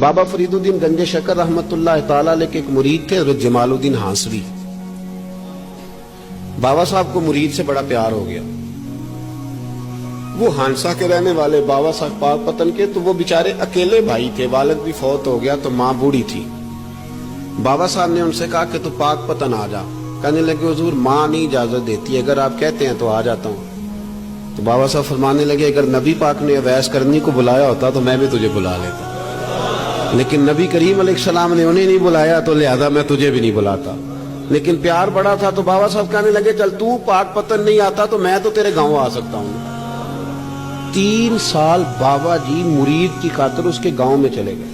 بابا فرید الدین گنج شکر رحمت اللہ تعالی علیہ کے ایک مرید تھے حضرت جمال الدین ہانسوی. بابا صاحب کو مرید سے بڑا پیار ہو گیا. وہ ہانسا کے رہنے والے بابا صاحب پاک پتن کے، تو وہ بیچارے اکیلے بھائی تھے، والد بھی فوت ہو گیا تو ماں بوڑھی تھی. بابا صاحب نے ان سے کہا کہ تو پاک پتن آ جا. کہنے لگے حضور ماں نہیں اجازت دیتی، اگر آپ کہتے ہیں تو آ جاتا ہوں. تو بابا صاحب فرمانے لگے اگر نبی پاک نے اویس کرنی کو بلایا ہوتا تو میں بھی تجھے بلا لیتا، لیکن نبی کریم علیہ السلام نے انہیں نہیں بلایا تو لہذا میں تجھے بھی نہیں بلاتا. لیکن پیار بڑا تھا تو بابا صاحب کہنے لگے چل تو پاک پتن نہیں آتا تو میں تو تیرے گاؤں آ سکتا ہوں. 3 سال بابا جی مرید کی خاطر اس کے گاؤں میں چلے گئے.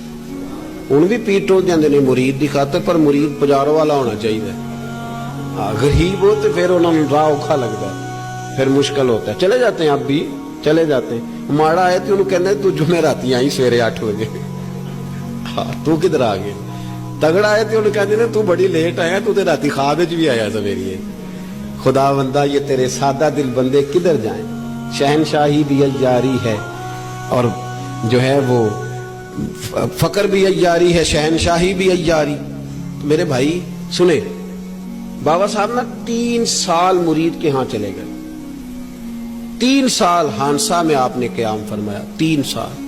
ان بھی پیٹ ہو جاندے نے مرید کی خاطر، پر مرید پجاروں والا ہونا چاہیے. غریب ہو تو پھر انہوں نے راہ اوکھا لگتا ہے، پھر مشکل ہوتا ہے. چلے جاتے ہیں اب بھی چلے جاتے ہیں. ماڑا آئے تو انہوں کہنے تو جمعہ راتی آئی سویرے 8 بجے. تو کدھر آ گئے؟ تگڑا آئے تو انہوں کہتے ہیں تو بڑی لیٹ آیا، تو راتی خواب وچ بھی آیا سویرے. خدا بندہ یہ تیرے سادہ دل بندے کدھر جائیں. شہنشاہی بھی عیاری ہے اور جو ہے وہ فقر بھی عیاری ہے، شہنشاہی بھی عیاری. میرے بھائی سنیں، بابا صاحب نا 3 سال مرید کے ہاں چلے گئے. 3 سال ہانسا میں آپ نے قیام فرمایا. 3 سال.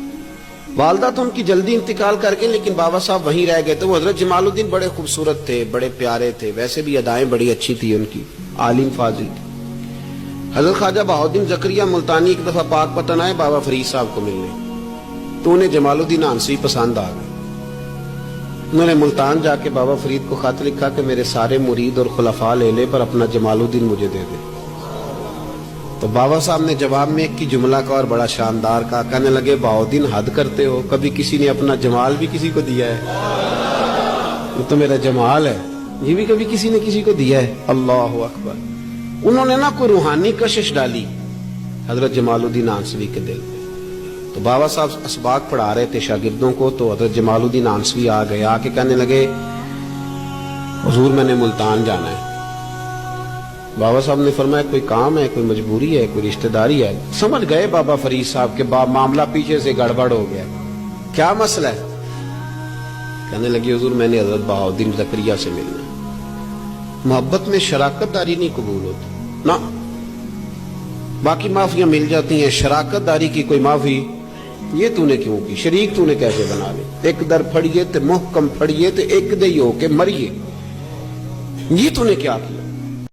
والدہ تو ان کی جلدی انتقال کر گئی، لیکن بابا صاحب وہیں رہ گئے تھے. وہ حضرت جمال الدین بڑے خوبصورت تھے، بڑے پیارے تھے، ویسے بھی ادائیں بڑی اچھی تھی ان کی، عالم فاضل تھی. حضرت خواجہ بہاؤالدین زکریا ملتانی ایک دفعہ پاک پتن آئے بابا فرید صاحب کو ملنے، تو انہیں جمال الدین ہانسوی پسند آ گئے. انہوں نے ملتان جا کے بابا فرید کو خط لکھا کہ میرے سارے مرید اور خلفاء لے لے پر اپنا جمال الدین مجھے دے دے. تو بابا صاحب نے جواب میں ایک کی جملہ کا اور بڑا شاندار کہا. کہنے لگے بہاؤالدین حد کرتے ہو، کبھی کسی نے اپنا جمال بھی کسی کو دیا ہے؟ وہ تو میرا جمال ہے، یہ بھی کبھی کسی نے کسی کو دیا ہے؟ اللہ اکبر. انہوں نے نا کوئی روحانی کشش ڈالی حضرت جمال الدین ہانسوی کے دل میں. تو بابا صاحب اسباق پڑھا رہے تھے شاگردوں کو، تو حضرت جمال الدین ہانسوی آ گئے. آ کے کہنے لگے حضور میں نے ملتان جانا ہے. بابا صاحب نے فرمایا کوئی کام ہے، کوئی مجبوری ہے، کوئی رشتہ داری ہے؟ سمجھ گئے بابا فرید صاحب کے معاملہ پیچھے سے گڑبڑ ہو گیا. کیا مسئلہ ہے؟ کہنے لگے حضور میں نے حضرت بہاؤالدین زکریا سے ملنا. محبت میں شراکت داری نہیں قبول ہوتی نا. باقی معافیاں مل جاتی ہیں، شراکت داری کی کوئی معافی یہ تو نے کیوں کی؟ شریک تو نے کیسے بنا لے؟ ایک در پھڑیے تے محکم پھڑیے تے ایک دے ہو کے مریے، یہ تو نے کیا کیا؟